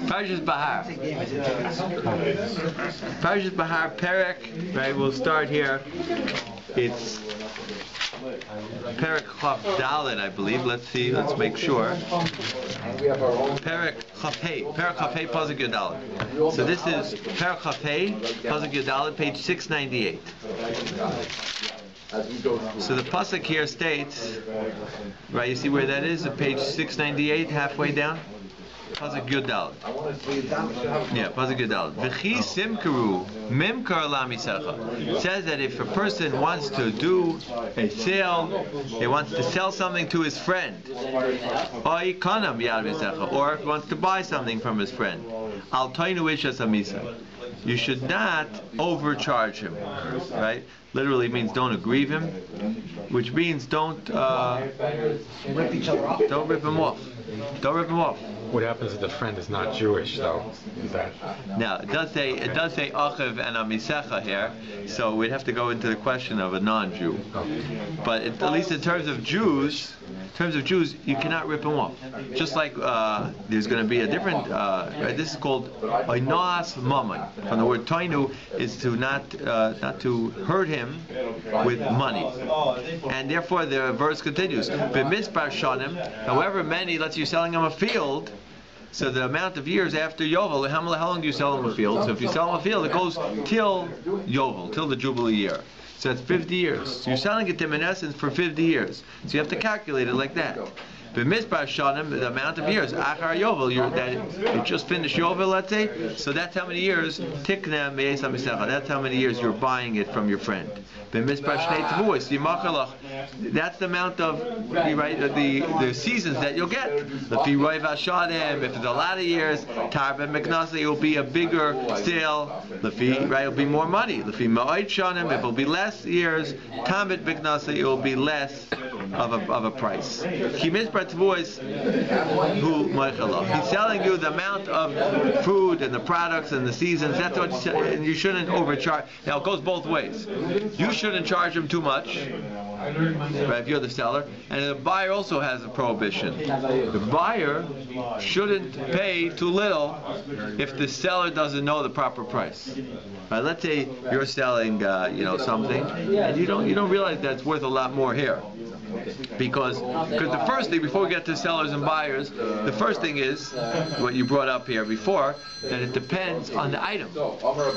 Parshas BEHAR. Parshas BEHAR, Perek, right, we'll start here. It's Perek Chaf Dalet, I believe. Let's see, let's make sure. Perek Chaf Hey, Perek Chaf Hey, Pasuk Yud Dalet. So this is Perek Chaf Hey, Pasuk Yud Dalet, page 698. So the pasuk here states, right? You see where that is? At page 698, halfway down. Pasuk Yud Dalet. Yeah, Pasuk Yud Dalet. V'chi simkaru mimkar lamisecha. It says that if a person wants to do a sale, he wants to sell something to his friend, or if he wants to buy something from his friend, al toinu ishas amisa. You should not overcharge him, right? Literally means don't aggrieve him, which means don't rip each other off. Don't rip him off. Don't rip him off. What happens if the friend is not Jewish, though? Is that... Now it does say achiv and amisecha here, so we'd have to go into the question of a non-Jew. But at least in terms of Jews, you cannot rip them off. Just like there's going to be a different. Right, this is called oinas mammon. From the word toinu is to not to hurt him with money, and therefore the verse continues. B'mispar shanim, however many, let's say you're selling him a field. So the amount of years after Yovel, how long do you sell them a field? So if you sell them a field, it goes till Yovel, till the Jubilee year. So that's 50 years. So you're selling it to him in essence for 50 years. So you have to calculate it like that. But Mizpar Shanim, the amount of years, Achar Yovel, you just finished Yovel, let's say, so that's how many years, Tikna Me'es HaMisecha, that's how many years you're buying it from your friend. But Mizpar Shnei Tvuos, Yimachalach, that's the amount of, right, the seasons that you'll get. Lefi Roiv HaShadim, if it's a lot of years, Tar Ben Meknasa, it will be a bigger sale, Lefi, right, it will be more money. Lefi Ma'oid Shanim, if it will be less years, Tamit Meknasa, it will be less of a price. He's selling you the amount of food and the products and the seasons. That's what, and you shouldn't overcharge. Now it goes both ways. You shouldn't charge him too much, right, if you're the seller, and the buyer also has a prohibition. The buyer shouldn't pay too little if the seller doesn't know the proper price. Right, let's say you're selling, something, and you don't realize that it's worth a lot more here. Because the first thing, before we get to sellers and buyers, the first thing is what you brought up here before, that it depends on the item.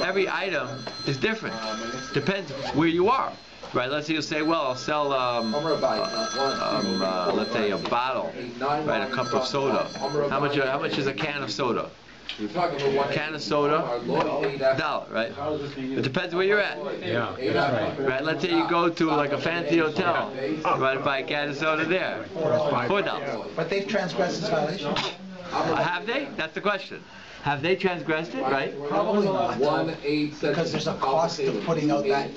Every item is different. Depends where you are. Right, let's say you say, well, I'll sell, let's say a bottle, right, a cup of soda. How much is a can of soda? A can of soda, $1, right? It depends where you're at. Yeah, that's right. Right, let's say you go to like a fancy hotel, right, and buy a can of soda there, $4. But they've transgressed this violation. Have they? That's the question. Have they transgressed it, right? Probably not. Because there's a cost to putting out that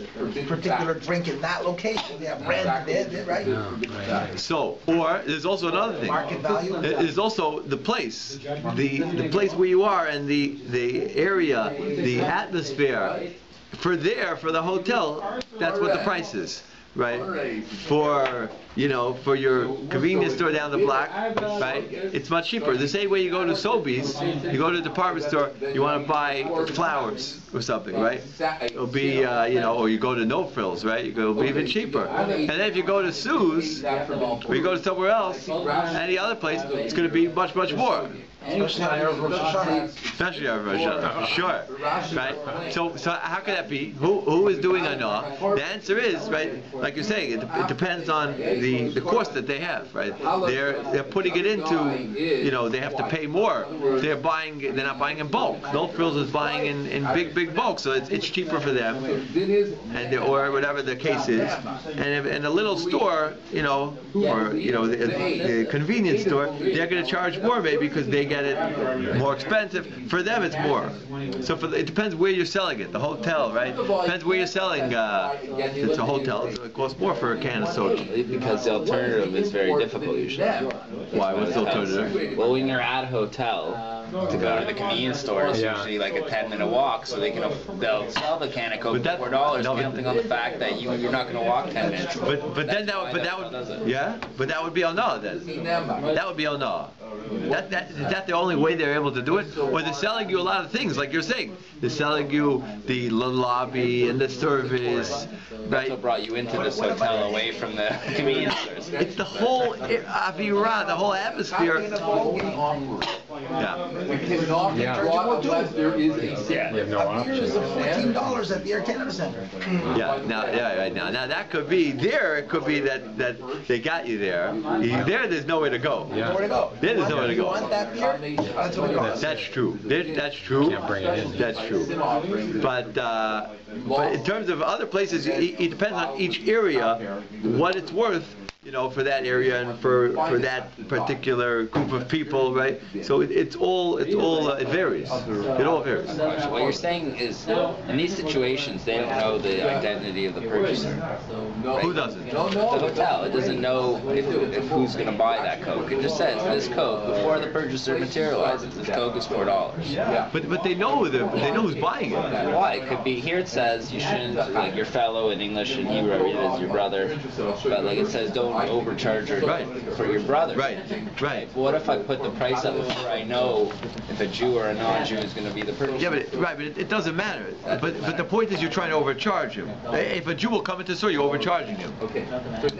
particular drink in that location. They have rent there, right? Yeah. So, or there's also another thing. Market value. There's also the place, the place where you are, and the area, the atmosphere. For the hotel, that's what the price is. Right, for your convenience store down the block, right? It's much cheaper. The same way you go to Sobeys, you go to the department store, you want to buy flowers or something, right? It'll be, or you go to No Frills, right? It'll be even cheaper. And then if you go to Sue's, or you go to somewhere else, any other place, it's going to be much, much more. Especially on Erev Rosh Hashanah. Especially on Rosh Hashanah, sure. Right? So how can that be? Who is doing anah? The answer is, right, like you're saying, it depends on the cost that they have, right? They're putting it into, they have to pay more. They're not buying in bulk. No Frills is buying in big bulk, so it's cheaper for them, or whatever the case is. And in a little store, the convenience store, they're going to charge more maybe because they get it more expensive. For them, it's more. So it depends where you're selling it. The hotel, right? Depends where you're selling. If it's a hotel, it costs more for a can of soda. Because the alternative is very difficult usually. Why? What's the alternative? Well, when you're at a hotel, to go to the convenience store is usually like a 10-minute walk, so they'll sell the can of Coke for $4, counting on the fact that you're not going to walk 10 minutes. But that would be no then. That would be no. Is that the only way they're able to do it? Or they're selling you a lot of things, like you're saying. They're selling you the lobby and the service, right? That's what brought you into this hotel away from the convenience stores. It's the whole avirah, the whole atmosphere. You have no option. $14 at the Air Canada Center. Now that could be there. It could be that they got you there. There's nowhere to go. Nowhere to go. There's nowhere to You go. want that beer? That's what it costs. That's true. That's true. Can't bring it in. That's true. But in terms of other places, it depends on each area what it's worth. For that area and for that particular group of people, right? So it varies. It all varies. What you're saying is, in these situations, they don't know the identity of the purchaser. Right? Who doesn't? The hotel. It doesn't know if who's going to buy that Coke. It just says this Coke before the purchaser materializes. This Coke is $4. But they know who's buying it. Why? It could be here. It says you shouldn't, like your fellow in English and Hebrew, it is your brother. But like it says, don't overcharge for your brother. Right. But what if I put the price up before I know if a Jew or a non-Jew is going to be the purchaser? Yeah, but it doesn't matter. But the point is, you're trying to overcharge him. If a Jew will come into the store, you're overcharging him. Okay. But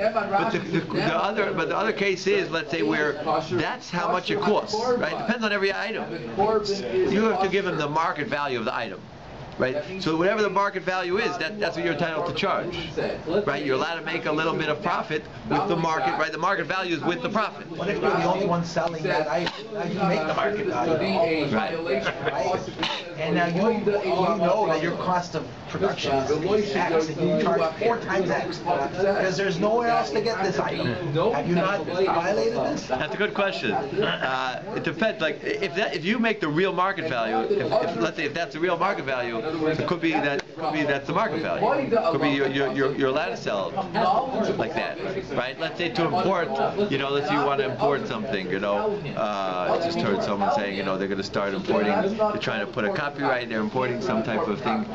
the other case is, let's say, where that's how much it costs. Right? It depends on every item. You have to give him the market value of the item. Right? So whatever the market value is, that's what you're entitled to charge. Right? You're allowed to make a little bit of profit with the market, right? The market value is with the profit. What if you're the only one selling that item? You make the market value. Right. And now you know that your cost of production is X, and you charge 4 times X because there's nowhere else to get this item. Have you not violated this? That's a good question. It depends. Like if you make the real market value, if let's say if that's the real market value, it could be that's the market value. It could be you're allowed to sell it like that, right? Let's say to import, let's say you want to import something, I just heard someone saying, they're going to start importing, they're trying to put a copyright, they're importing some type of thing,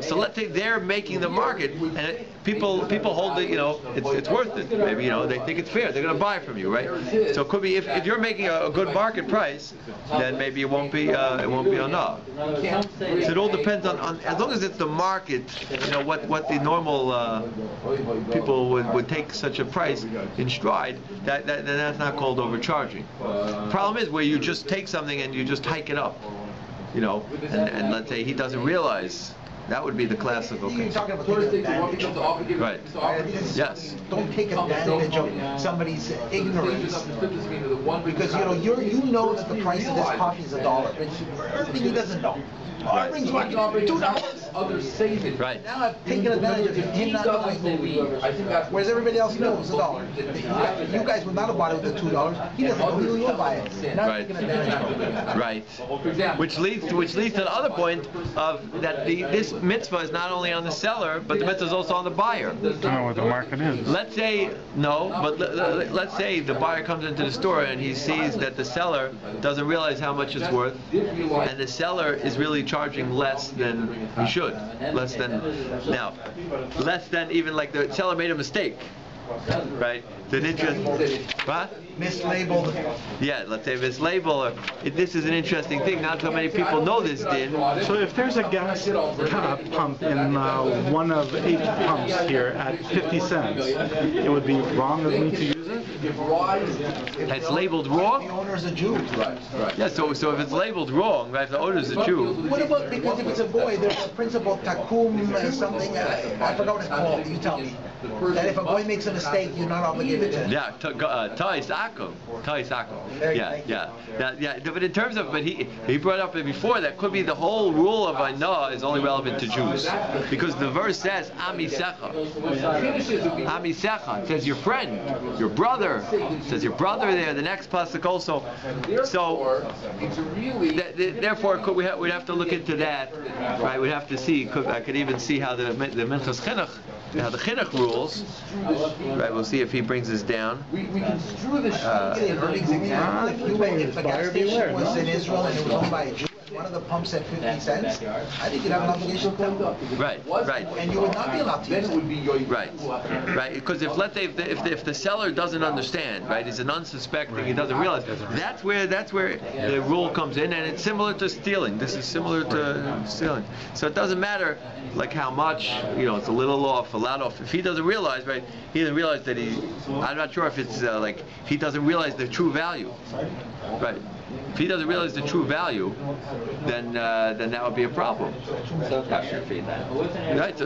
so let's say they're making the market, and people hold it, it's worth it. Maybe, they think it's fair, they're going to buy from you, right? So it could be if you're making a good market price, then maybe it won't be enough. So it all depends on as long as it's the market, what the normal people would take such a price in stride, that's not called overcharging. The problem is where you just take something and you just hike it up, and let's say he doesn't realize. That would be the classical case. You're talking about taking advantage. Right. Yes. Don't take advantage of somebody's ignorance. Because you know that the price of this coffee is $1. Everything he doesn't know. It brings what, $2? Others save it. Right. Now I've taken advantage of him not knowing. Whereas everybody else knows it's $1. You guys would not have bought it with the $2. He doesn't know who will buy it. Now Right. taking advantage of it. Right. Which leads to the other point of that this mitzvah is not only on the seller, but the mitzvah is also on the buyer. I don't know what the market is. Let's say let's say the buyer comes into the store and he sees that the seller doesn't realize how much it's worth, and the seller is really charging less than he should, less than even like the seller made a mistake. Right? The what? Mislabeled. Yeah, let's say mislabel. This is an interesting thing. Not so many people know this, Din. So if there's a gas pump in one of 8 pumps here at 50 cents, it would be wrong of me to use it? It's labeled wrong? The owner is a Jew. Right. Yeah, so if it's labeled wrong, right, if the owner is a Jew. What about, because if it's a boy, there's a principle, takum, something, I forgot what it's called, you tell me. That if a boy makes a mistake, you're not obligated to. Yeah, Ta'is Akum. Yeah. But in terms of, he brought up before, that could be the whole rule of Ainah is only relevant to Jews. Because the verse says, Amisecha. Amisecha. It says your friend, your brother. It says your brother there, the next pasuk also. So, therefore, we'd have to look into that. Right, we'd have to see, I could even see how the Minchas Chinuch, how the Chinuch rules. Right, we'll see if he brings this down. We construe the If a gas station was in Israel and it was owned by a Jew, one of the pumps at 50 cents, I think you'd have an obligation to tell them. Right. And you would not be allowed to use it. Right. Because if let's say if the seller doesn't understand, right, he's an unsuspecting, he doesn't realize. That's where the rule comes in, and it's similar to stealing. This is similar to stealing. So it doesn't matter like how much, it's a little off, a lot off. If he doesn't realize, right, he doesn't realize that I'm not sure if it's like he doesn't realize the true value, right? If he doesn't realize the true value, then that would be a problem. So how should feed that? Right?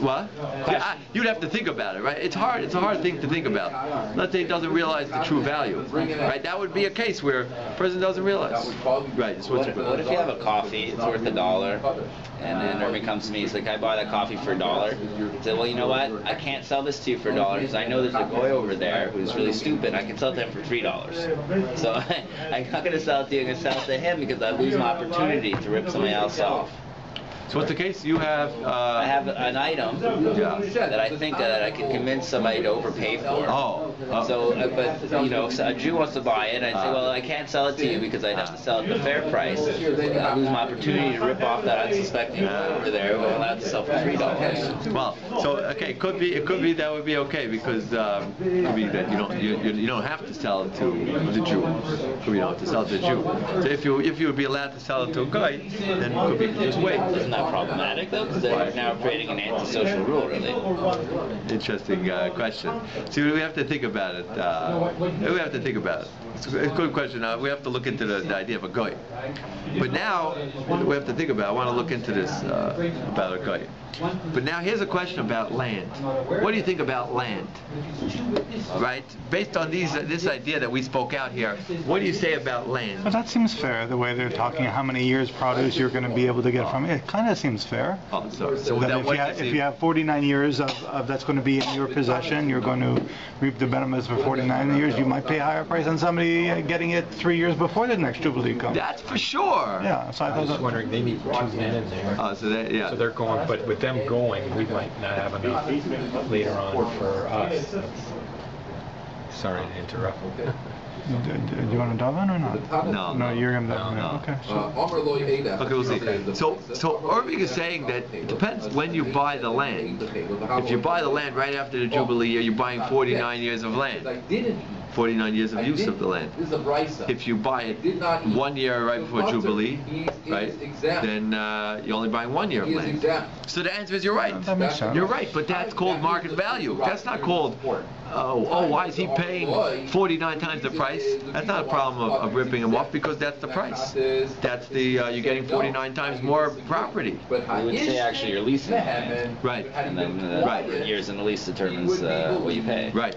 What? Yeah, you'd have to think about it, right? It's hard. It's a hard thing to think about. Let's say he doesn't realize the true value, right? That would be a case where a person doesn't realize. Right. What if you have a coffee? It's worth $1, and then Rabbi comes to me. He's like, "I buy that coffee for $1." I said, "Well, you know what? I can't sell this to you for $1 because I know there's a guy over there who's really stupid. I can sell it to him for $3. So I'm not going to sell it to you. I'm going to sell it to him because I lose my opportunity to rip somebody else off." So what's the case? You have... I have an item that I think that I can convince somebody to overpay for. So, but so a Jew wants to buy it, and I say, well, I can't sell it to you because I'd have to sell it at the fair price. I lose my opportunity to rip off that unsuspecting guy over there who I'm allowed to sell for $3. Well, so okay, it could be that would be okay because it could be that you don't have to sell it to the Jew. You don't have to sell it to the Jew. So if you would be allowed to sell it to a guy, then it could be just wait. Isn't that problematic though? Because they're now creating an antisocial rule, really. Interesting question. See, we have to think about it. We have to think about it. It's a good question. We have to look into the idea of a goy. But now we have to think about. I want to look into this about a goy. But now here's a question about land. What do you think about land? Right? Based on this idea that we spoke out here, what do you say about land? But that seems fair. The way they're talking, how many years produce you're going to be able to get from it. It kind of seems fair. Oh, sorry. So if you have 49 years of that's going to be in your possession, you're going to reap the benefits for 49 years. You might pay a higher price than somebody getting it 3 years before the next Jubilee comes. That's for sure. Yeah. So I was just wondering, they need 2 men in there. So they're going, but with them going, we might not have enough later on for us. Sorry to interrupt. Do you want to dive in or not? No, you're going to dive in. No. Okay. Sure. Okay, we'll see. So Irving is saying that it depends when you buy the land. If you buy the land right after the Jubilee year, you're buying 49 years of land. 49 years of use of the land. If you buy it 1 year right before Jubilee, right, then you're only buying 1 year of land. So the answer is you're right. That makes sense. You're right, but that's called market value. That's not called, why is he paying 49 times the price? That's not a problem of ripping him off because that's the price. That's you're getting 49 times more property. We would say actually you're leasing land. Right. And then the years in the lease determines what you pay. Right.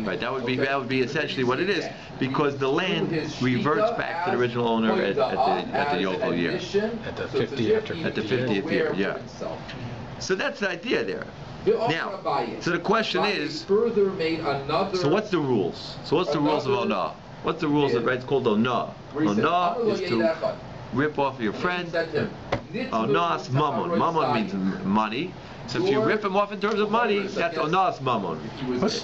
That would be essentially what it is, because the land reverts back to the original owner at the Yovel year. At the 50th At the 50th year, yeah. So that's the idea there. Now, so the question is, so what's the rules? So what's the rules of Onah? What's the rules of, right, it's called Onah. Onah is to rip off your friend. Onah's mammon. Mammon means money. So if you rip him off in terms of money, that's Onah's mammon. What's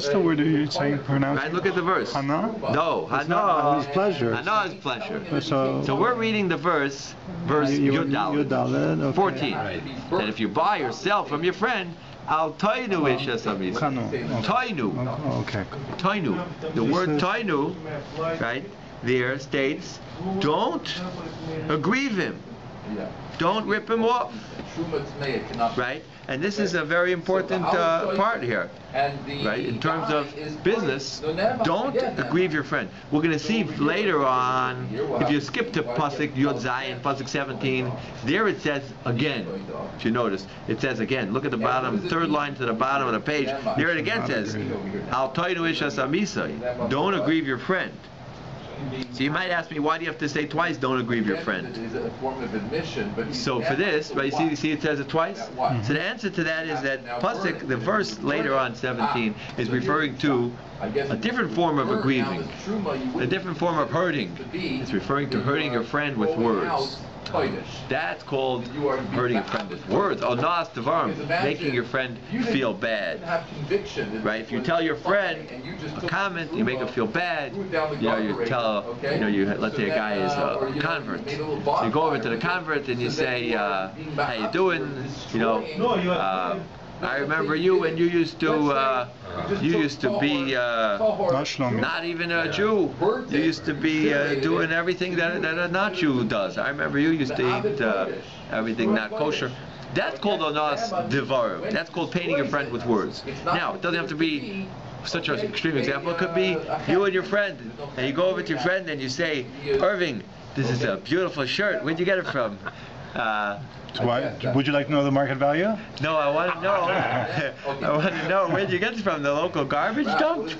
the word you're saying? Pronounce? Right, look at the verse. Hana? No, Hana is pleasure. Hana is pleasure. So we're reading the verse Yudaled, okay. 14. That if you buy or sell from your friend, Al Tainu Isha Samis. Tainu. Okay. Tainu. The word Tainu, right, there states, don't aggrieve him. Don't rip him off. Right? And this is a very important part here. Right? In terms of business, don't aggrieve your friend. We're going to see later on, if you skip to Pasuk Yod Zayin, Pasuk 17, there it says again. If you notice, it says again. Look at the bottom, third line to the bottom of the page. There it again says, Al Toinu Isha Samisai. Don't aggrieve your friend. So you might ask me, why do you have to say twice, don't aggrieve your friend? So for this, right, you see it says it twice? So the answer to that is that Pasuk, the verse later on, 17, is referring to a different form of aggrieving, a different form of hurting. It's referring to hurting your friend with words. That's called hurting a friend with words. Onas devarim, making your friend feel bad. Right? If you tell your friend a comment, you make him feel bad. You tell, let's say a guy is a convert. So you go over to the convert and you say, how you doing? I remember you when you used to be not even a Jew. You used to be doing everything that a not Jew does. I remember you used to eat everything not kosher. That's called onas devarim. That's called painting your friend with words. Now, it doesn't have to be such an extreme example. It could be you and your friend, and you go over to your friend and you say, Irving, this is a beautiful shirt. Where'd you get it from? Would you like to know the market value? No, I want to know. I want to know, where'd you get it from? The local garbage dump?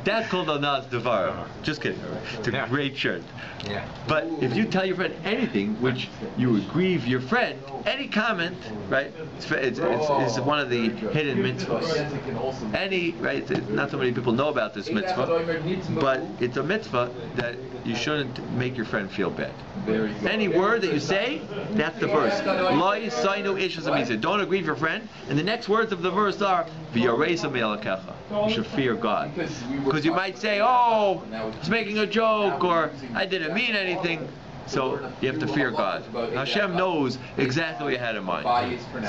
That's called onas devarim. Just kidding. It's a great shirt. Yeah. But if you tell your friend anything which you would grieve your friend, any comment, right? It's one of the hidden mitzvahs. Right? Not so many people know about this mitzvah, but it's a mitzvah that you shouldn't make your friend feel bad. Any word that you say, that's the verse. Don't aggrieve your friend. And the next words of the verse are, you should fear God. Because you might say, oh, it's making a joke, or I didn't mean anything. So you have to fear God. Hashem knows exactly what you had in mind.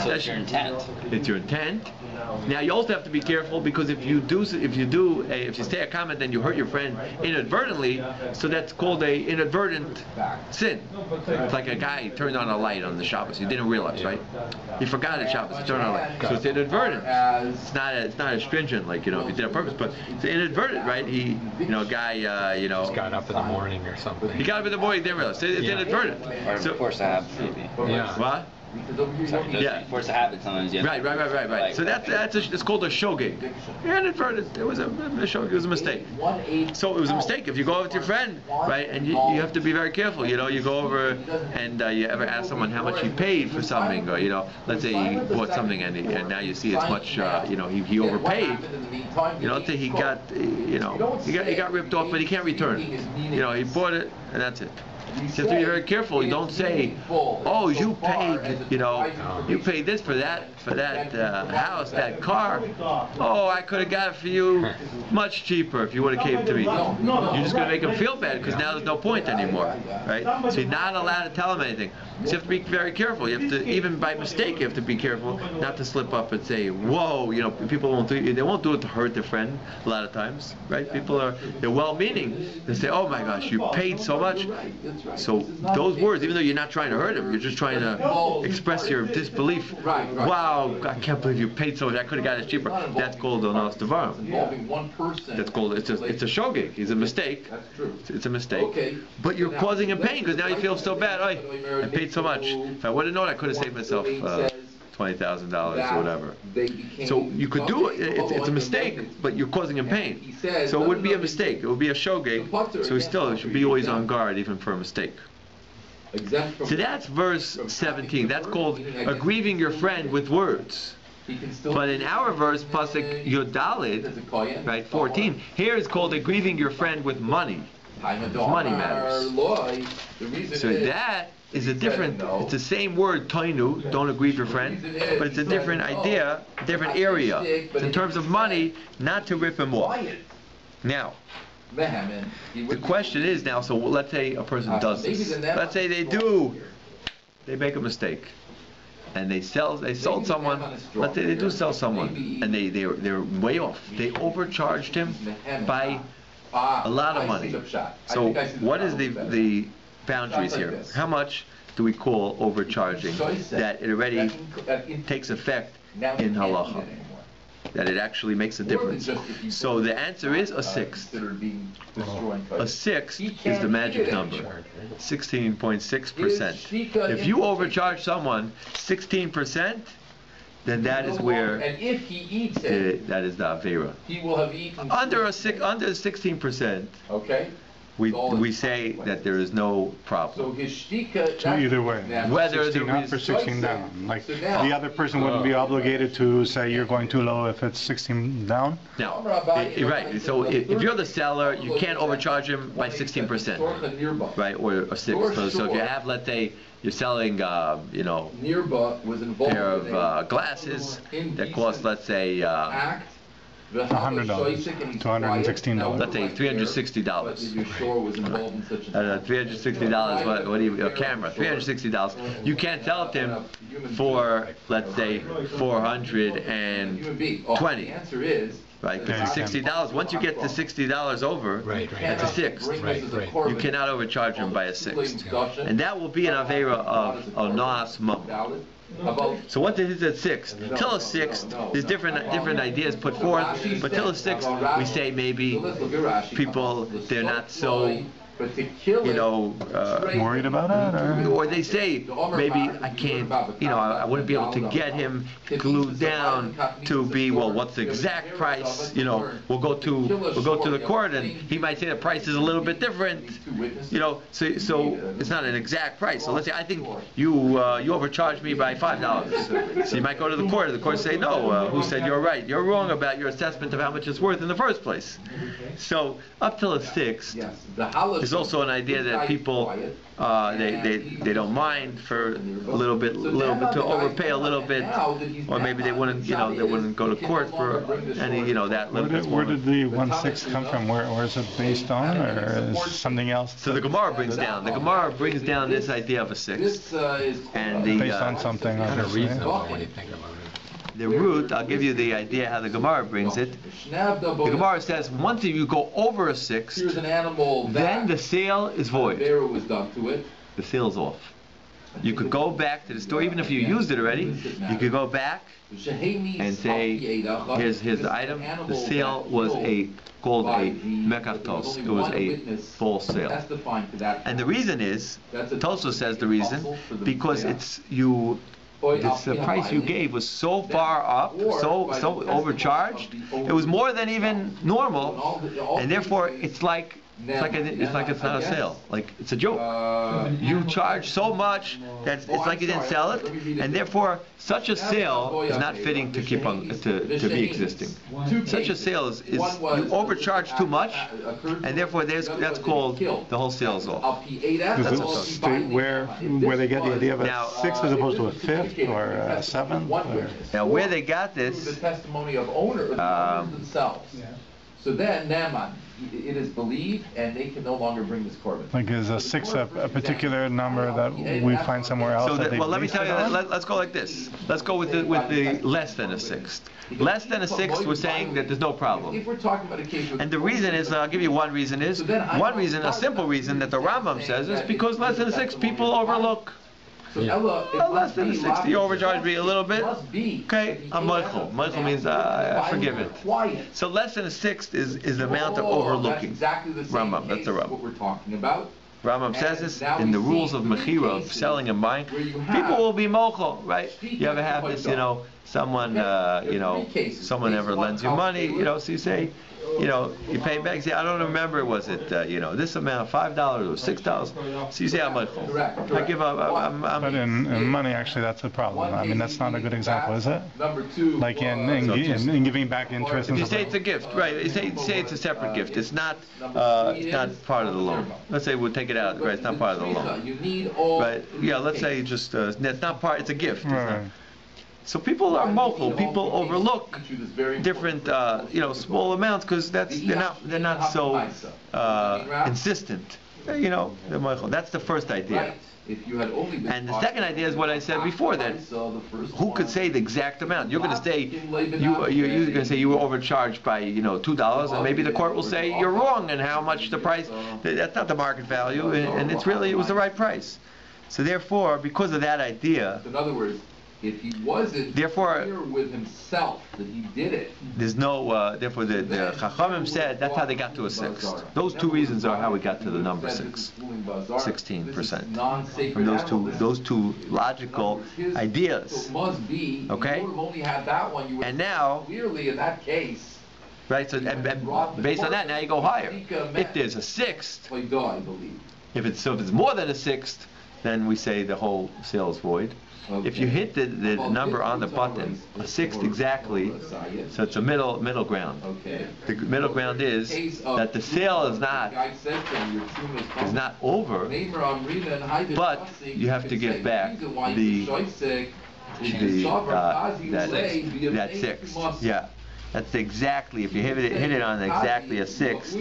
So it's your intent. It's your intent. Now you also have to be careful, because if you say a comment and you hurt your friend inadvertently, so that's called a inadvertent sin. It's like a guy turned on a light on the Shabbos. He didn't realize, right? He forgot at Shabbos. He turned on a light, so it's inadvertent. It's not as stringent, like if he did it on purpose, but it's inadvertent, right? He, a guy, Just got up in the morning or something. He got up in the morning, didn't realize. It's inadvertent. Or force a habit, maybe. Yeah. What? Yeah. Force a habit sometimes. Right. So it's called a shogeg. Inadvertent. It was a shogeg. It was a mistake. So it was a mistake. If you go over to your friend, right, and you have to be very careful. You go over and you ever ask someone how much he paid for something, or let's say he bought something and now you see it's much. He overpaid. Let's say he got he got ripped off, but he can't return. He bought it and that's it. You have to be very careful. You don't say, "Oh, you paid this for that house, that car. Oh, I could have got it for you much cheaper if you would have came to me." You're just going to make him feel bad, because now there's no point anymore, right? So you're not allowed to tell him anything. So you have to be very careful. You have to, even by mistake, you have to be careful not to slip up and say, "Whoa," people won't do it. They won't do it to hurt their friend a lot of times, right? They're well-meaning. They say, "Oh my gosh, you paid so much." So those words, even though you're not trying to hurt him, you're just trying to express your disbelief. Wow, I can't believe you paid so much. I could have got it cheaper. That's called onas devarim. That's called it's a shogeg. It's a mistake. It's a mistake. But you're causing him pain, because now you feel so bad. I paid so much. If I would have known, I could have saved myself $20,000 or whatever. So you could do it. It's a mistake, but you're causing him pain. So it would be a mistake. It would be a shogeg. So he should be always on guard, even for a mistake. So that's verse 17. That's called aggrieving your friend with words. But in our verse, pasuk Yodalid, right, 14, here is called aggrieving your friend with money. Money matters. So that is a different, it's the same word, toinu, don't aggrieve your friend, but it's a different idea, different area. It's in terms of money, not to rip him off. Now, the question is now, so let's say a person does this. Let's say they make a mistake. And they sold someone, let's say they do sell someone, and they're way off. They overcharged him by a lot of money. So what is the boundaries here? How much do we call overcharging that it already takes effect in halacha? That it actually makes a difference. So the answer is a sixth. A sixth is the magic number, 16.6%. If you overcharge someone 16%, then that is where that is the avera. Under 16%. Okay. we say that there is no problem. So either way, Whether the 16 up or reason- 16 down. Like the other person wouldn't be obligated to say you're going too low if it's 16 down. No, right. So if you're the seller, you can't overcharge him by 16%, right, or 6. So if you have, let's say, you're selling, you know, a pair of glasses that cost, let's say, $100, $216. let's say $360. $360. What do you? A camera. $360. You can't sell it to him for, let's say, $420. Right, because it's $60. Once you get to $60 over, that's a sixth. You cannot overcharge him by a sixth, and that will be an avera of nas mum. So once it is at sixth, till a sixth, there's different ideas put forth, but till a sixth, we say maybe people, they're not so, you know, Worried about it? or they say maybe I can't, you know, I wouldn't be able to get him glued down to be, well, what's the exact price? You know, we'll go to the court and he might say the price is a little bit different. You know, so it's not an exact price. So let's say I think you overcharged me by $5. So you might go to the court and the court say, no, who said you're right? You're wrong about your assessment of how much it's worth in the first place. So up till a sixth, there's also an idea that people they don't mind for a little bit to overpay a little bit, or maybe they wouldn't go to court for any, you know, that little bit. Where did the 1/6 come from? Where is it based on, or is something else? So the Gemara brings down this idea of a sixth, and Based on something, Kind of obviously. reasonable when you think about it. the root. I'll give you the idea how the Gemara brings it. The Gemara says once you go over a sixth, then the sale is void. The sale's off. You could go back to the store, even if you used it already. You could go back and say, here's the item. The sale was called a mekartos. It was a false sale. And the reason is, Toso says the reason, because the price you gave was so far up, so overcharged. It was more than even normal, and therefore it's like it's not a sale. Like it's a joke. You charge so much that it's like you didn't sell it, and therefore such a sale is not fitting to keep on to be existing. Such a sale is you overcharge too much, and therefore that's called the whole sale's off. Does it state where they get the idea of a sixth as opposed to a fifth or a seventh? Now where they got this? The testimony of owners themselves. So then, Naaman, it is believed, and they can no longer bring this korban. Like, is a sixth a particular number that we find somewhere else? So well, let me tell you. Let's go like this. Let's go with the less than a sixth. Less than a sixth, we're saying that there's no problem. If we're talking about a case where, and the reason is, I'll give you one reason is, a simple reason that the Rambam says is because less than a sixth people overlook. Less than a sixth, you overcharged me a little bit. Okay, I'm Michael. Michael means I forgive it. So less than a sixth is the amount of overlooking. Rambam, that's the Rambam. What we're talking about. Rambam says this in the rules of Mechira, of selling and buying. People will be mochel, right? You ever have this, someone ever lends you money, so you say, you pay back. You say, I don't remember. Was it, this amount, $5 or $6? So you say, I'm like, I give up. But in money, actually, that's a problem. I mean, that's not a good example, is it? Like in giving back interest. If you say it's a gift, right? You say it's a separate gift. It's not part of the loan. Let's say we'll take it out. Right? It's not part of the loan. Right? Yeah. Let's say just it's not part. It's a gift. Right. So people are mochel. People overlook different, small amounts because they're not so insistent. They're mochel. That's the first idea. And the second idea is what I said before, that who could say the exact amount? You're going to say you're going to say you were overcharged by $2, and maybe the court will say you're wrong and how much the price. That's not the market value, and it was the right price. So therefore, because of that idea, in other words, if he wasn't clear with himself that he did it, there's no. Therefore, the Chachamim said that's how they got to a sixth. Those two reasons are how we got to the number 6, 16%. From those two logical ideas. So it must be. Okay. You would have only had that one. You would and now, clearly in that case. right? So and based on that, now you go higher. If there's a sixth, if it's more than a sixth, then we say the whole sale is void. If you hit the number on the button, a sixth exactly, so it's a middle ground. The middle ground is that the sale is not over, but you have to give back that sixth. Yeah, that's exactly. If you hit it on exactly a sixth,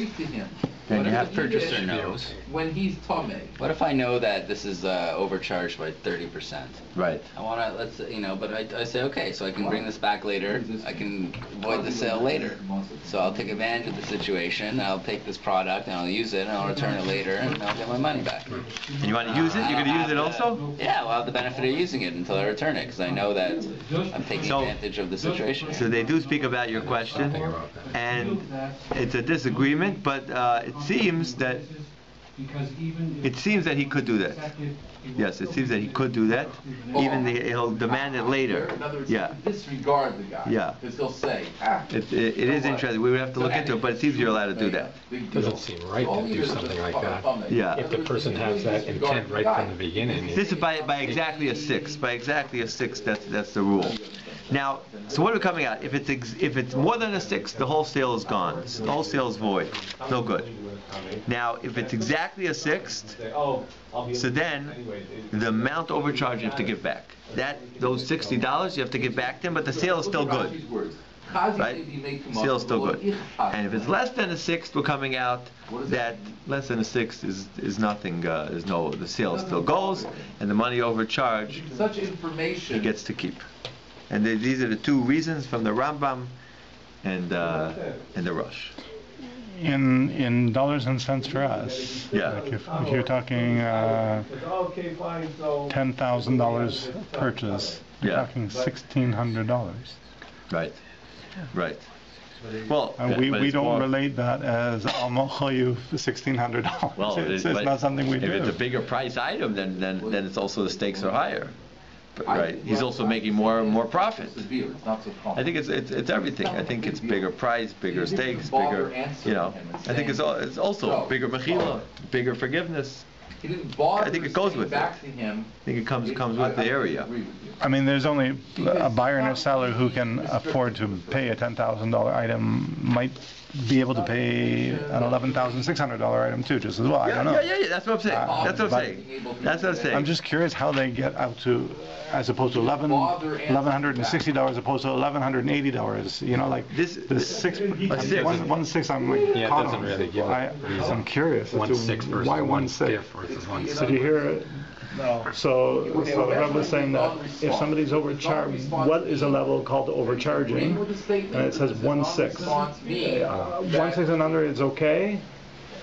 then you have to. Purchaser knows. When he's tummy. What if I know that this is overcharged by 30%? Right. I want to, but I say, okay, so I can bring this back later. I can void the sale later. So I'll take advantage of the situation. I'll take this product and I'll use it and I'll return it later and I'll get my money back. And you want to use it? You're going to use it also? Yeah, I'll have the benefit of using it until I return it because I know that I'm taking advantage of the situation. So they do speak about your question, and it's a disagreement, but it seems that he could do that. Yes, it seems that he could do that. Even he'll demand it later. Yeah. Disregard the guy. Yeah. Because he'll say, it is interesting. We would have to look into it, but it seems you're allowed to do that. It doesn't seem right to do something like that. Yeah. If the person has that intent right from the beginning. This is by exactly a sixth. By exactly a sixth, that's the rule. Now, so what are we coming out? If it's more than a sixth, the whole sale is gone. The whole sale is void. No good. Now, if it's exactly a sixth, so then the amount overcharged you have to give back. Those $60 you have to give back to him, but the sale is still good. Right? Sale is still good. And if it's less than a sixth, we're coming out that less than a sixth is nothing. The sale still goes, and the money overcharged he gets to keep. And these are the two reasons from the Rambam and the Rush. In dollars and cents for us, Yeah. like if you're talking $10,000 purchase, you're Yeah. talking $1,600. Right. Well, And we don't relate that as al-mochayu $1,600. Well, it's not something we do. If it's a bigger price item, then it's also the stakes are higher. Right. He's also making more profit. I think it's everything. I think it's bigger price, bigger stakes, bigger. I think it's also bigger mechila, bigger forgiveness. I think it goes with it. I think it comes with the area. I mean, there's only a buyer and a seller who can afford to pay a $10,000 item might be able to pay an $11,600 item too, just as well. I don't know. Yeah. That's what I'm saying. That's what I'm saying. I'm just curious how they get out to, as opposed to $1,160 opposed to $1,180. Like this 1/6. I'm like, Yeah, it doesn't really give a reason. I'm curious. 1/6 versus why 1/5 versus 1/6. Did you hear it? So the Rabbi was saying that if somebody's overcharged, what is a level called overcharging? And it says 1/6. 1/6 and under is okay,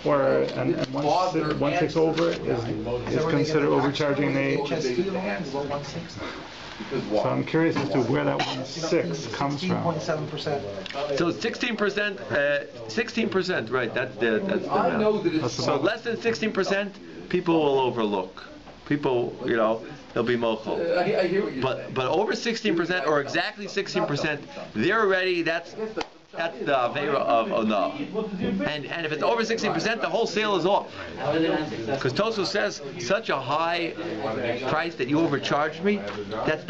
or and 1/6 over is considered overcharging. So I'm curious as to where that 1/6 comes from. 16.7%. So 16%, 16%, right? That's the amount. So less than 16%, people will overlook. People, they'll be mochel. But over 16% or exactly 16%, they're already. That's the avera of no. And if it's over 16%, the whole sale is off. Because Tosu says such a high price that you overcharged me, that's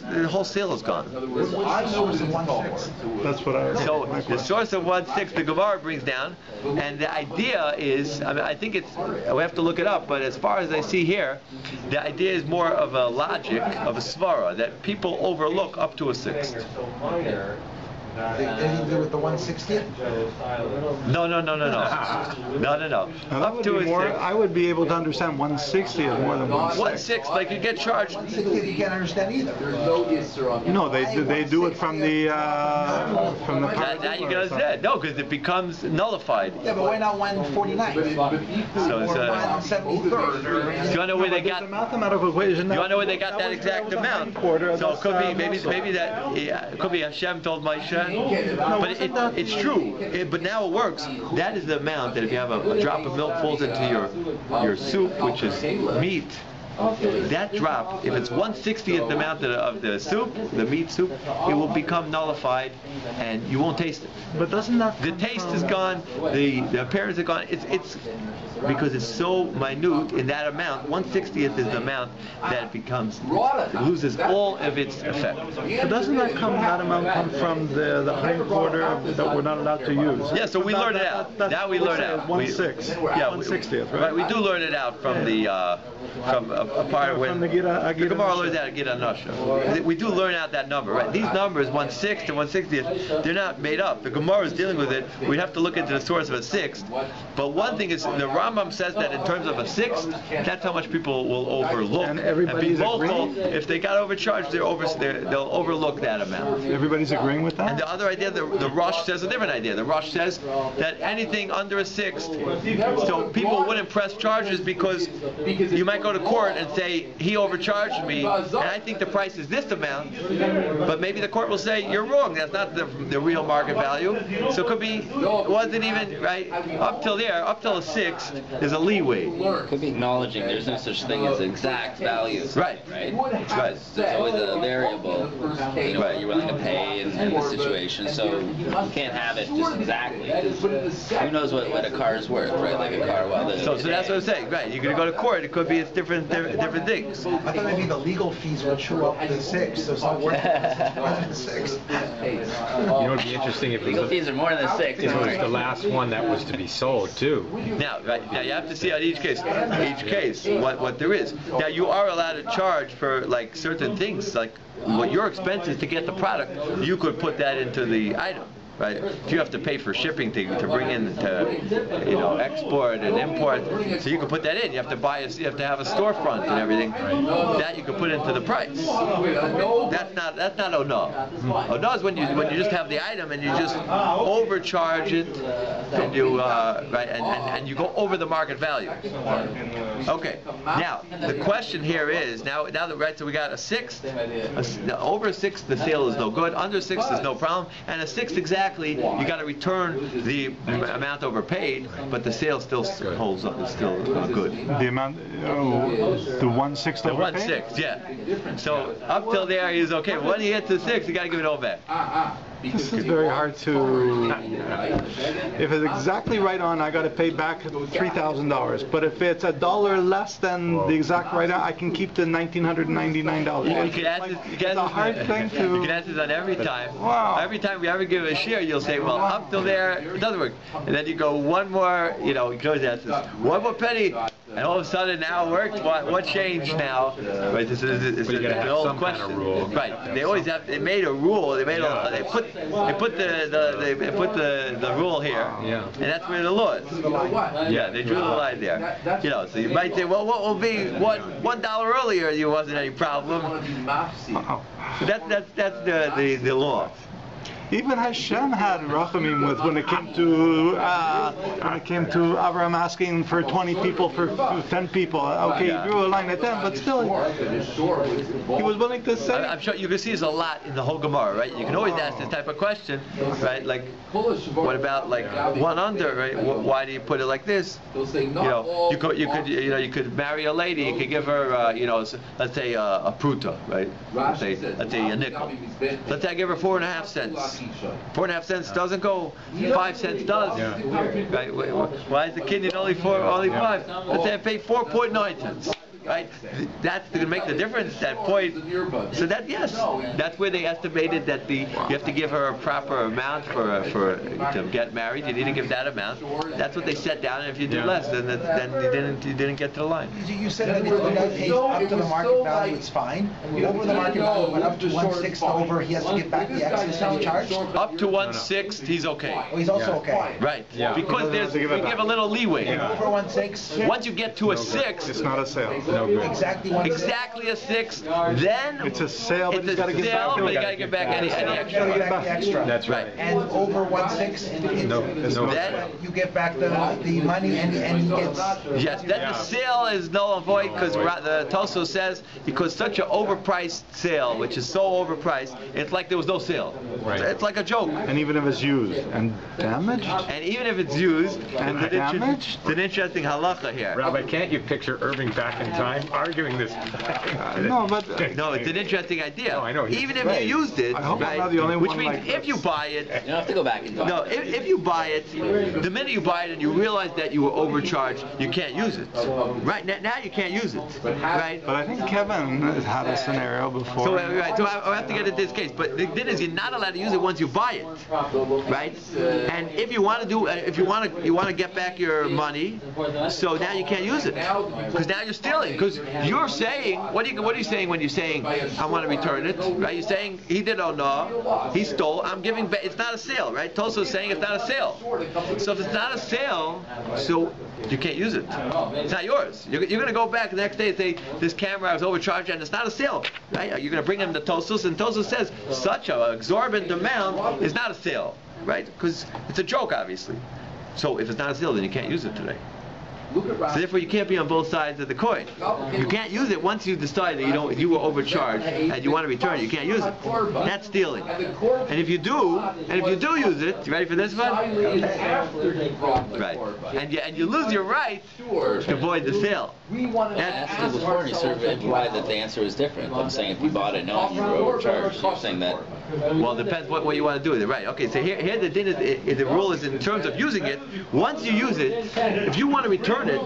the whole sale is gone. That's what I. So the source of 1/6 the Gemara brings down, and the idea is, I think we have to look it up, but as far as I see here, the idea is more of a logic of a svara that people overlook up to a sixth. Anything to do with the 160th? No. Up to a sixth. I would be able to understand 160 is more than 1/6. 1/6, like you get charged. 160th you can't understand either. No, they do it from the Now you can understand. No, because it becomes nullified. Yeah, but why not 149? So it's Or 173rd? Do you want to know where they got? the mathematical equation. You want to know where they got that exact amount? So it could be maybe that it could be Hashem told Moshe. But it's true. But now it works. That is the amount that if you have a drop of milk falls into your soup, which is meat, that drop, if it's 1/60th the amount of the soup, the meat soup, it will become nullified, and you won't taste it. But doesn't that The taste is gone. The appearance is gone. It's because it's so minute in that amount. 1/60th is the amount that it becomes, it loses all of its effect. But doesn't that amount come from the hind quarter that we're not allowed to use? Yeah, so we learned it out. Now we learn out. 1/6. Yeah, 1/60th, right? We do learn it out from the from a part of when From the Gita Gemara learns out Gita Nasha. We do learn out that number, right? These numbers, 1/6 and 1/60th, they're not made up. The Gemara is dealing with it. We'd have to look into the source of a 6th. But one thing is, the Rambam says that in terms of a 6th, that's how much people will overlook. And everybody's people agreeing? if they got overcharged, they'll overlook that amount. Everybody's agreeing with that? And the other idea, the Rosh says a different idea. The Rosh says that anything under a 6th, so people wouldn't press charges because you might go to court and say, he overcharged me, and I think the price is this amount, but maybe the court will say, you're wrong, that's not the real market value. So it could be, it wasn't even, right, up till a 6th, there's a leeway. Could be acknowledging there's no such thing as exact values. Right. Right. Right. There's always a variable, what you're willing to pay in the situation. So you can't have it just exactly. Who knows what a car is worth, right? Like a car. So that's what I'm saying, right? You're going to go to court. It could be it's different things. I thought maybe the legal fees would show up to 6, so it's not worth it. 6. You know, it'd be interesting if Legal fees are more than 6. it was the last one that was to be sold too. Now, right, now you have to see on each case what there is. Now you are allowed to charge for like certain things, like what your expense is to get the product. You could put that into the item. Right? If you have to pay for shipping to bring in to export and import, so you can put that in. You have to you have to have a storefront and everything. That you can put into the price. That's not Ona. Ona is when you just have the item and you just overcharge it and you and you go over the market value. Okay. Now the question here is now that so we got a 6th. Over a 6th the sale is no good. Under 6th is no problem, and a 6th exactly. You got to return the amount overpaid, but the sale still holds up. It's still good. The amount, the 1/6 The overpaid? 1/6, yeah. So up till there he's okay. When you get to 6, you got to give it all back. This is very hard to. If it's exactly right on, I got to pay back $3,000. But if it's $1 less than the exact right on, I can keep the $1,999. You can ask this, It's a hard thing to. You can ask this on every time. Wow. Every time we ever give a share, you'll say, well, up till there, it doesn't work. And then you go one more, you goes ask this, one more penny. And all of a sudden now it worked. What changed now? Right, this is an old question. Kind of rule. Right, they always have. They made a rule. They put the rule here. Yeah. And that's where the law is. Yeah, they drew the line there. So you might say, well, what will be $1 earlier? You wasn't any problem. So that's the law. Even Hashem had rachamim with when it came to Abraham asking for 20 people for 10 people. Okay, he drew a line at 10, but still, he was willing to say. I'm sure you can see there's a lot in the whole Gemara, right? You can always ask this type of question, right? Like, what about like one under, right? Why do you put it like this? You could marry a lady. You could give her, let's say a pruta, right? Let's say a nickel. Let's say I give her 4.5 cents. 4.5 cents doesn't go. 5 cents does. Yeah. Right? Why is the kidney only 5? Let's say I pay 4.9 cents. Right? That's going to make the difference. That point. So that's where they estimated that you have to give her a proper amount to get married. You need to give that amount. That's what they set down. And if you do less, then you didn't get to the line. You said that if the guy pays up to the market value, it's fine. Over the market value, but up to 1/6 over, he has to give back the excess that he charged. Up to 1/6, he's okay. Oh, he's also okay. Right. Yeah. Because we give a little leeway. Over 1/6. Once you get to a 6, It's not a sale. Exactly 1/6. Exactly a 6. Then it's a sale, but it's you got to a give sale, back. but you got to give back any extra. That's right. And over 1/6, then you get back the money, and he gets. Yes, then the sale is null and void because the Toso says because such an overpriced sale, which is so overpriced, it's like there was no sale. Right. It's like a joke. And even if it's used and damaged. And even if it's used, And it's an interesting halacha here. Rabbi, can't you picture Irving back in time? time arguing this. No, but No, it's an interesting idea. No, I know. Even if Right. you used it, I hope I'm right? not the only Which one means like if you this. buy it, You don't have to go back and talk. no, if you buy it, the minute you buy it and you realize that you were overcharged, you can't use it. Right now you can't use it. Right. But I think Kevin has had a scenario before. So, right, so I have to get at this case. But the thing is, you're not allowed to use it once you buy it, right? And if you want to do, if you want to get back your money, so now you can't use it because now you're stealing. Because you're saying, what are you saying when you're saying I want to return it, right? You're saying he did no, he stole. I'm giving back. It's not a sale, right? Tosa is saying it's not a sale. So if it's not a sale, so you can't use it. It's not yours. You're going to go back the next day and say this camera I was overcharged and it's not a sale, right? You're going to bring him to Tosos, and Tosos says such an exorbitant amount is not a sale, right? Because it's a joke, obviously. So if it's not a sale, then you can't use it today. So therefore, you can't be on both sides of the coin. You can't use it once you decide that you were overcharged and you want to return it. You can't use it. That's stealing. And if you do use it, you ready for this one? Right. And you lose your right to void the sale. I asked you before, and you sort of implied that the answer was different. I'm saying if you bought it knowing you were overcharged, you're saying that. Well, it depends what you want to do with it, right? Okay, so here the din is the rule is in terms of using it. Once you use it, if you want to return it,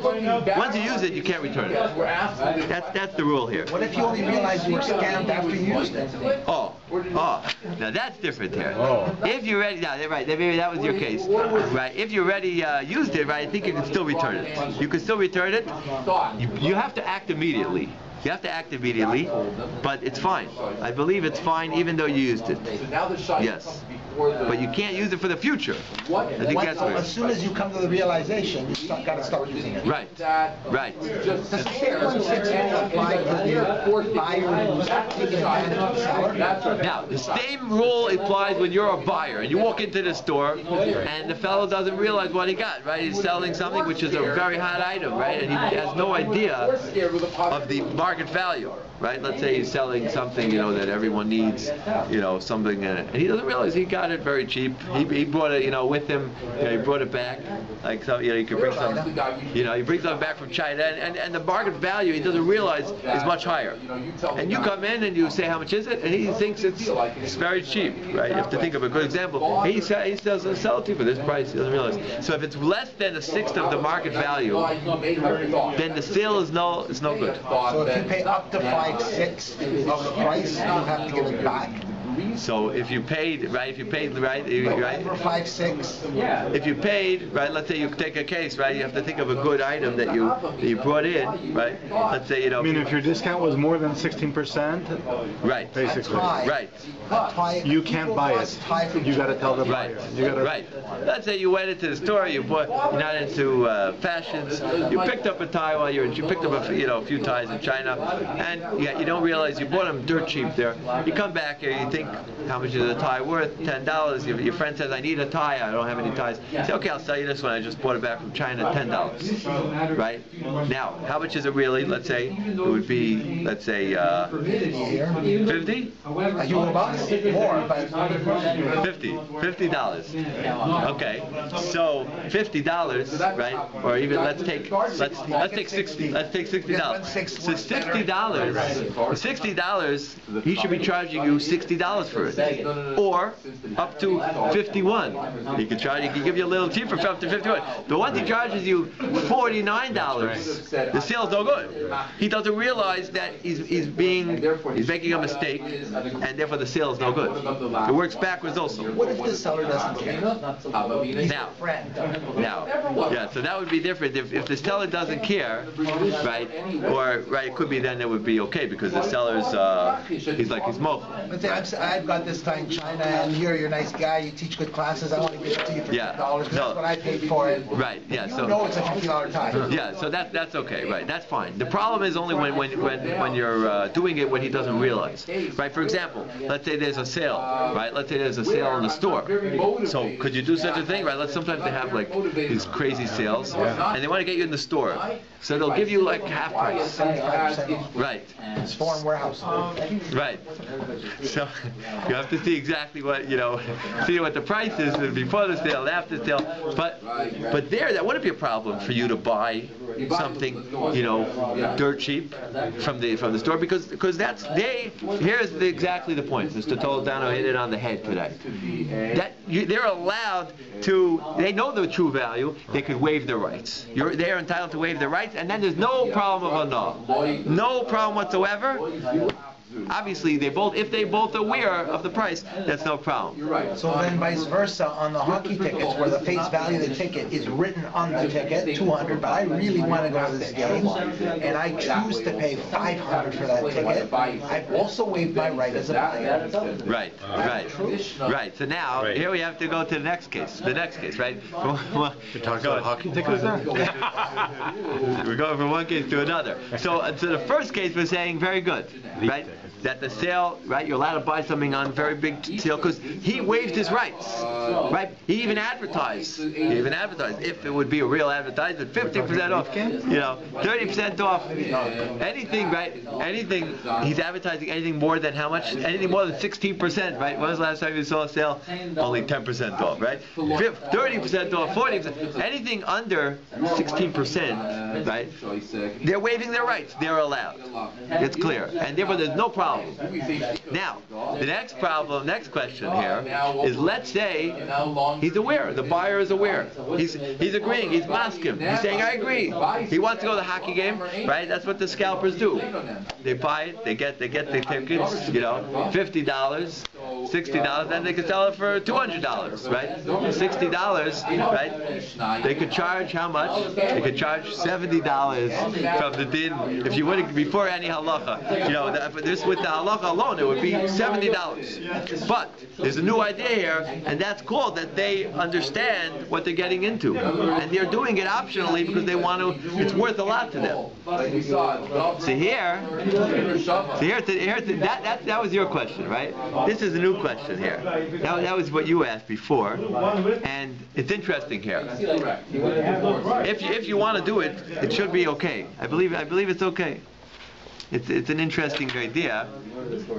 once you use it, you can't return it. That's the rule here. What if you only realized you were scammed after you used it? Oh, now that's different here. Oh. If you're ready, yeah, right, maybe that was your case, right? If you already used it, right, I think you can still return it. You can still return it. You have to act immediately. You have to act immediately, but it's fine. I believe it's fine even though you used it. Yes. But you can't use it for the future. I think that's As weird. soon as you come to the realization, you got to start using it. Right. Right. Does the 616 apply to the buyer who's taking advantage of the seller? Now, the same rule applies when you're a buyer and you walk into the store and the fellow doesn't realize what he got, right? He's selling something which is a very hot item, right? And he has no idea of the market value, right? Let's say he's selling something, that everyone needs, something, and he doesn't realize he got it very cheap. He brought it, with him, he brought it back, like so, you could bring some, he brings something back from China, and the market value he doesn't realize is much higher. And you come in and you say how much is it, and he thinks it's very cheap, right? You have to think of a good example. He doesn't sell it to you for this price. He doesn't realize. So if it's less than a sixth of the market value, then the sale is no good. So if you pay up to 5/6 of the price, you have to give it back. So if you paid, right, For 5/6. if you paid, right, let's say you take a case, right, you have to think of a good item that you brought in, right, let's say, I mean, if your discount was more than 16%, right, basically, right, you can't buy it. You got to tell the buyer. You got to. right. Let's say you went into the store, you're not into fashions, you picked up a tie you picked up a few ties in China, and you don't realize you bought them dirt cheap there. You come back here, you think, how much is a tie worth? $10. Your friend says, I need a tie, I don't have any ties. You say, okay, I'll sell you this one, I just bought it back from China, $10. Right? Now, how much is it really? Let's say, it would be, let's say, 50? You will buy more, but $50. Okay, so $50, right? Or even let's take $60. Let's take $60. So $60, he should be charging you $60 for it, or up to 51. He can give you a little cheaper for up to 51. But once he charges you $49, the sale's no good. He doesn't realize that he's making a mistake, and therefore the sale is no good. It works backwards also. what if the seller doesn't care? He's Now, a friend. so that would be different if the seller doesn't care, right? Or it could be then it would be okay because the seller's he's mobile. Let's say I've got this time in China, and you're a nice guy, you teach good classes, I want to give it to you for $50. That's what I paid for it. Right, yeah. You know it's a $50 tie. Yeah, so that's okay, right? That's fine. The problem is only when you're doing it when he doesn't realize, right? For example, let's say there's a sale, right? Let's say there's a sale in the store. So could you do such a thing, right? Sometimes they have like these crazy sales, and they want to get you in the store. So they'll give you like half price. 75% off. Right. It's foreign warehouse. Right. So you have to see exactly what, see what the price is before the sale, after the sale. But there, that wouldn't be a problem for you to buy something, dirt cheap from the store, because here's exactly the point. Mr. Toledano hit it on the head today. They're allowed to, they know the true value, they could waive their rights. They're entitled to waive their rights, and then there's no problem of annul. No problem whatsoever. Obviously, if they both aware of the price, that's no problem. So then vice versa, on the hockey tickets, where the face value of the ticket is written on the ticket, $200, but I really want to go to this game, and I choose to pay $500 for that ticket, I've also waived my right as a buyer. Right. So now, here we have to go to the next case. Right? You're talking about hockey tickets now? We're going from one case to another. So the first case we're saying very good, right? That the sale, right? You're allowed to buy something on very big sale because he waived his rights, right? He even advertised. If it would be a real advertisement, 50% off, 30% off, anything, right? Anything. He's advertising anything more than how much? Anything more than 16%, right? When was the last time you saw a sale? Only 10% off, right? 30% off, 40%. Anything under 16%, right? They're waiving their rights. They're allowed. It's clear, and therefore there's no problem. Now, the next question here is, let's say he's aware, the buyer is aware, he's agreeing, he's masking, he's saying I agree, he wants to go to the hockey game, right? That's what the scalpers do. They buy it, they get the tickets, $50, $60, then they could sell it for $200, right? $60, right? They could charge how much? They could charge $70 from the din. If you would, before any halacha, this with the halacha alone, it would be $70. But there's a new idea here, and that's called that they understand what they're getting into, and they're doing it optionally because they want to. It's worth a lot to them. So that was your question, right? This is a new question here. That was what you asked before, and it's interesting here. If you want to do it, it should be okay. I believe it's okay. It's an interesting idea.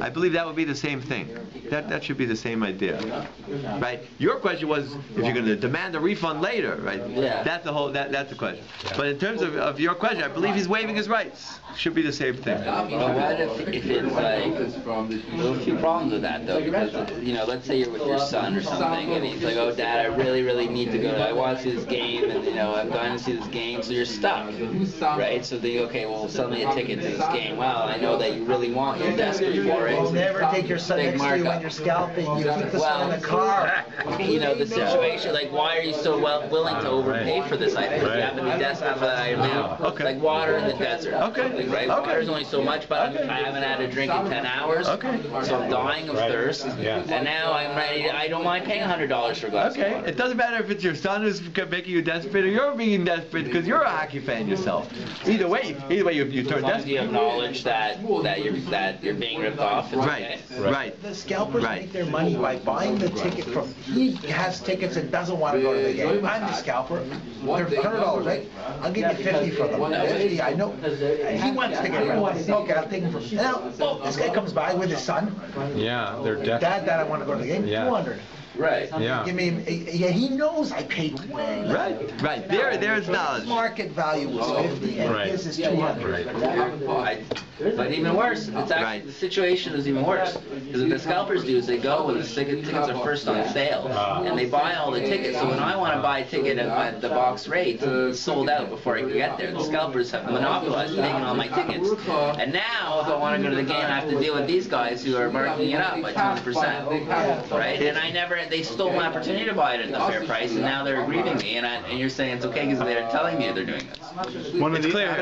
I believe that would be the same thing. That should be the same idea, right? Your question was if you're going to demand a refund later, right? Yeah. That's the question. But in terms of your question, I believe he's waiving his rights. Should be the same thing. But what if it's like, there's a few problems with that though, because let's say you're with your son or something, and he's like, oh Dad, I really, really need to go. I want to see this game, and I'm going to see this game, so you're stuck, right? So then sell me a ticket to this game. Well, I know that you really want, you're desperate for it. You'll never take your son next to you when you're scalping. You keep the son in the car. The situation, like, why are you so willing to overpay for this item? If you happen to be desperate for that item now. Okay. Like water in the desert. Okay. Right? Okay. Water's only so much, but I haven't had a drink in 10 hours. Okay. So I'm dying of thirst. And now I'm ready. I don't mind paying $100 for a glass of water. It doesn't matter if it's your son who's making you desperate or you're being desperate because you're a hockey fan yourself. Either way, you turn desperate. You have knowledge that you're being ripped off. Right. The scalpers make their money by buying the ticket from. He has tickets and doesn't want to go to the game. I'm the scalper. They're $100, right? I'll give you $50 for them. $50, I know. He wants to get rid of it. Okay, I'll take him from. Now, this guy comes by with his son. Yeah, they're definitely. Dad, I want to go to the game. Yeah. $200. Right. Yeah. Give me. He knows I paid way. Right. There's knowledge. Market value was 50, and his is 200. But even worse, it's actually the situation is even worse. Because what the scalpers do is they go when the tickets are first on sale, and they buy all the tickets. So when I want to buy a ticket at the box rate, it's sold out before I can get there. The scalpers have monopolized taking all my tickets. And now, if I want to go to the game, I have to deal with these guys who are marking it up by 20%. Right? And they stole my opportunity to buy it at the fair price, and now they're grieving me. And you're saying it's okay because they're telling me they're doing this. It's clear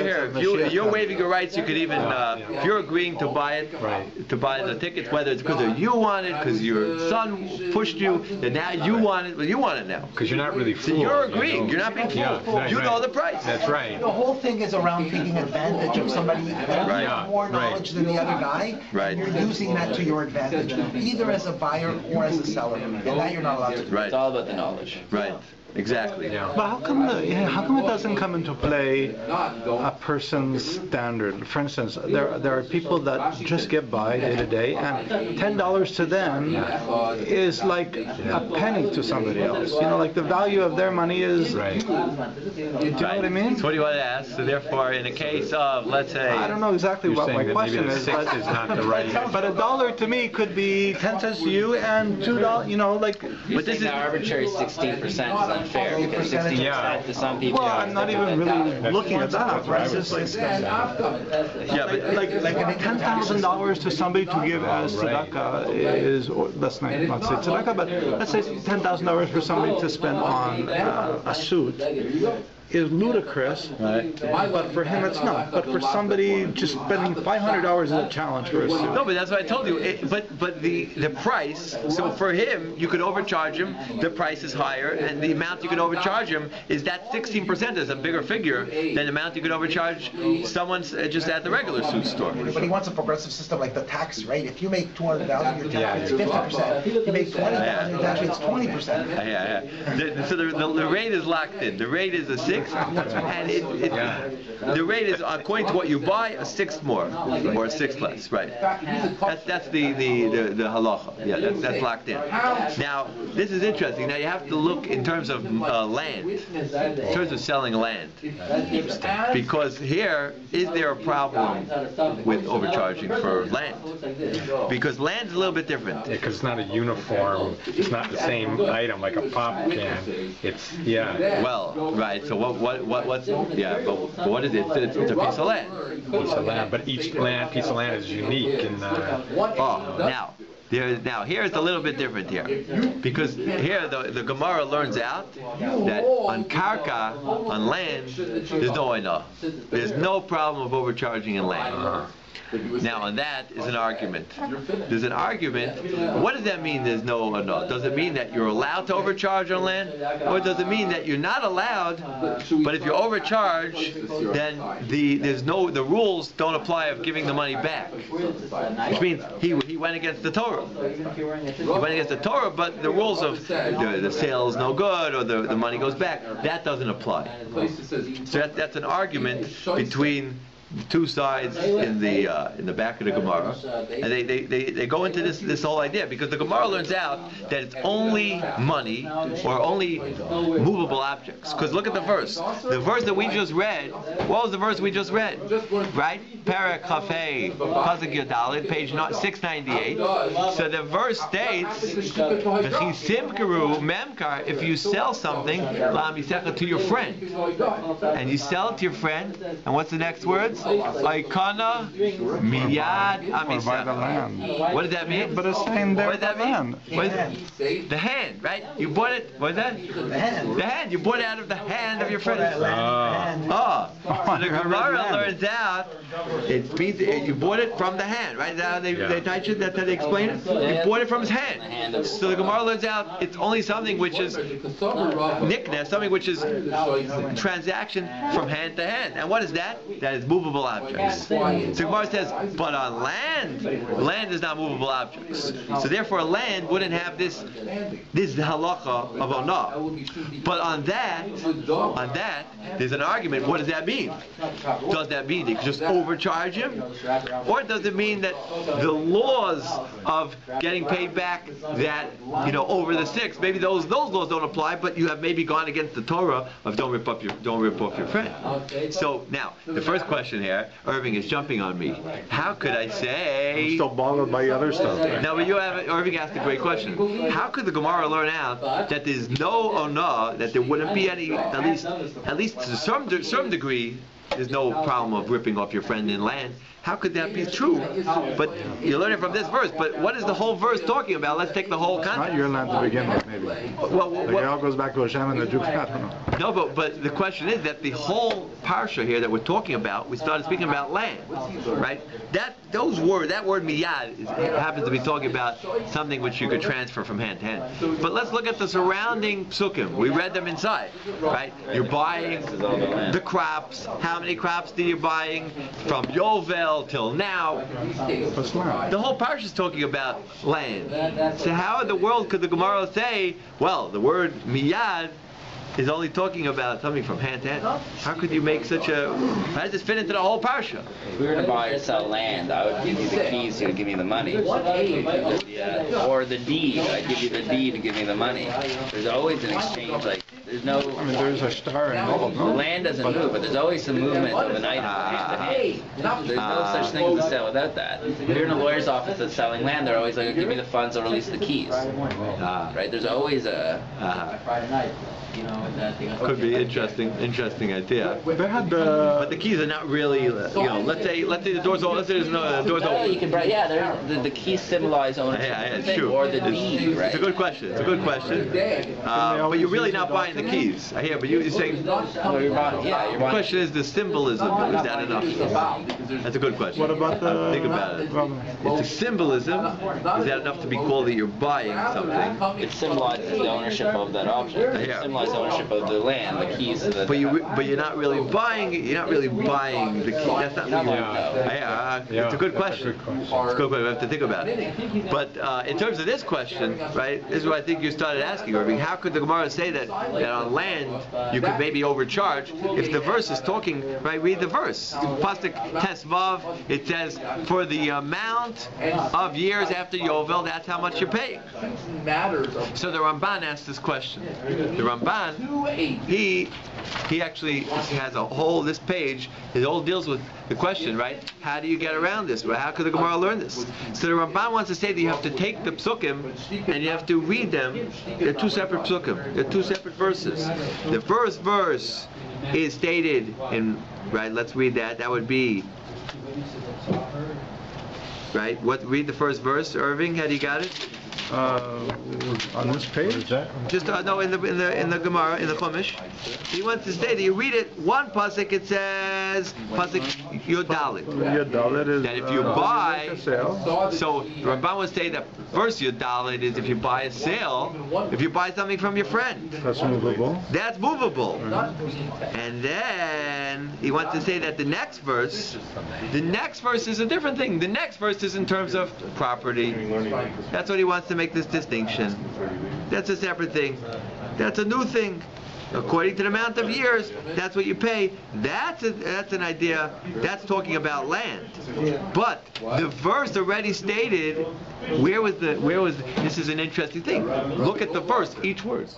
here. If you're waiving your rights, you could even, if you're agreeing to buy it, to buy the tickets, whether it's because you want it, because your son pushed you, and now you want it. Well, you want it now. Because you're not really fooled. So you're agreeing. You're not being fooled. You know the price. That's right. The whole thing is around taking advantage of somebody who has more knowledge than the other guy. Right. And you're using that to your advantage, either as a buyer or as a seller, and that you're not allowed to do. Right. It's all about the knowledge. Right. Exactly. Yeah. But how come it doesn't come into play a person's standard? For instance, there are people that just get by day to day, and $10 to them is like a penny to somebody else. Like the value of their money is. Right. Do you know what I mean? So what do you want to ask? So therefore, in a case of, let's say, I don't know exactly You're what saying my that question maybe the is, 6 but is not the right. But $1 to me could be 10 cents to you and $2. Like. But this is the arbitrary 16% is unfair because 16% Yeah. to some people. Well, I'm not even really looking at that. That's what I It's was just thinking. yeah, but like $10,000 to somebody to give as tzedakah is, or let's not say tzedakah, but let's say $10,000 for somebody to spend on a suit is ludicrous, but for him it's not. But for somebody just spending $500 is a challenge for a suit. no, but that's what I told you. But the price. So for him, you could overcharge him. The price is higher, and the amount you could overcharge him is that 16% is a bigger figure than the amount you could overcharge someone just at the regular suit store. But he wants a progressive system like the tax rate. If you make $200,000, your tax rate is 50%. If you make $20,000, your tax rate is 20%. Yeah. So the rate is locked in. The rate is a 6, and the rate is according to what you buy, a 6 more or a 6 less. Right. That's the halacha. Yeah, that's locked in. Now this is interesting. Now you have to look in terms of land, in terms of selling land, because here is there a problem with overcharging for land? Because land is a little bit different. Because it's not a uniform, it's not the same item like a pop can. It's Well, right. So what's but what is it? It's a piece of land. piece of land, but each piece of land is unique. And Now here's a little bit different here, because here the Gemara learns out that on karka, on land, there's no oina. There's no problem of overcharging in land. Now on that is an argument. There's an argument. What does that mean? There's no oina. Does it mean that you're allowed to overcharge on land, or does it mean that you're not allowed? But if you overcharge, then the rules don't apply of giving the money back. Which means he went against the Torah. He went against the Torah, but the rules of the sale is no good or the money goes back, that doesn't apply. So that's an argument between two sides in the back of the Gemara, and they go into this whole idea, because the Gemara learns out that it's only money or only movable objects. Because look at the verse that we just read. What was the verse we just read? Right? Perek Chafei Pasuk Yadalit, page 698. So the verse states, "V'chisimkeru memkar." If you sell something to your friend, and you sell it to your friend, and what's the next words? Aikana miyad amisach. What does that mean? But it's saying there. What does that mean? The hand, right? You bought it. What is that? The hand. You bought it out of the hand of your friend. So the Gemara learns out it means you bought it from the hand, right? Now that's how they explain it. You bought it from his hand. So the Gemara learns out it's only something which is nikna, something which is transaction from hand to hand. And what is that? That is movable objects. So Gemara says, but on land is not movable objects. So therefore, land wouldn't have this halacha of onah. But on that, there's an argument. What does that mean? Does that mean they could just overcharge him, or does it mean that the laws of getting paid back that over the 6, maybe those laws don't apply, but you have maybe gone against the Torah of don't rip off your friend. So now the first question here, Irving is jumping on me. How could I say? I'm still bothered by other stuff. No, but Irving asked a great question. How could the Gemara learn out that there's no onah, that there wouldn't be any, at least to some degree, there's no problem of ripping off your friend in land? How could that be true? But you learn it from this verse. But what is the whole verse talking about? Let's take the whole context. Not your land to begin with, maybe. It all goes back to Hashem and the Jews. I don't know. No, but the question is that the whole parsha here that we're talking about, we started speaking about land, right? That word miyad happens to be talking about something which you could transfer from hand to hand. But let's look at the surrounding psukim. We read them inside, right? You're buying the crops. How many crops are you buying from Yovel till now? The whole parsha is talking about land. So how in the world could the Gemara say, well, the word miyad is only talking about something from hand to hand. How could you make such a? How does this fit into the whole parsha? If we were to buy or sell land, I would give you the keys, you would give me the money. Yeah. Or the deed, I'd give you the deed to give me the money. There's always an exchange, like, there's no... I mean, there's a star involved, The no? land doesn't move, but there's always some movement of an item hand to hand. There's no such thing as a sale without that. If you're in a lawyer's office that's selling land, they're always like, give me the funds or release the keys. Right? There's always a... Friday night. Could be interesting idea. They had But the keys are not really, let's say the door's open. Let's say there's no door's No, you open. can, the keys symbolize ownership of the thing, True. or the deed, right? It's a good question. But you're really not buying the keys. I hear, but you're saying. No, you're buying, yeah, you're The buying. question is the symbolism. Is that enough? That's a good question. What about the... Think about it. Rabbi? It's a symbolism. Is that enough to be called that you're buying something? It symbolizes the ownership of that object. It Yeah. symbolizes ownership of the land, the keys to the... But you're not really buying it. You're not really buying the key. That's not. It's a good question. It's a good question. We have to think about it. But in terms of this question, right? This is what I think you started asking, Rabbi. How could the Gemara say that on land you could maybe overcharge if the verse is talking? Right? Read the verse. Pasuk Tesvav. It says for the amount of years after Yovel, that's how much you're paying. So the Ramban asked this question. The Ramban, he actually has a whole, this page, it all deals with the question, right? How do you get around this? Well, how could the Gemara learn this? So the Ramban wants to say that you have to take the psukim and you have to read them. They're two separate psukim. They're two separate verses. The first verse is stated in, right, let's read that. That would be, right, read the first verse, Irving, had you got it? On this page? Just no, in the Gemara, in the Chumash, he wants to say that you read it. One pasuk it says pasuk Yodalit. Yodalit is That if you buy, make a sale. so Rabban would say that first Yodalit is if you buy a sale, if you buy something from your friend. That's movable. That's movable. And then he wants to say that the next verse is a different thing. The next verse is in terms of property. That's what he wants to make this distinction. That's a separate thing. That's a new thing. According to the amount of years, that's what you pay. That's an idea. That's talking about land. But the verse already stated where was this is an interesting thing. Look at the verse, each word.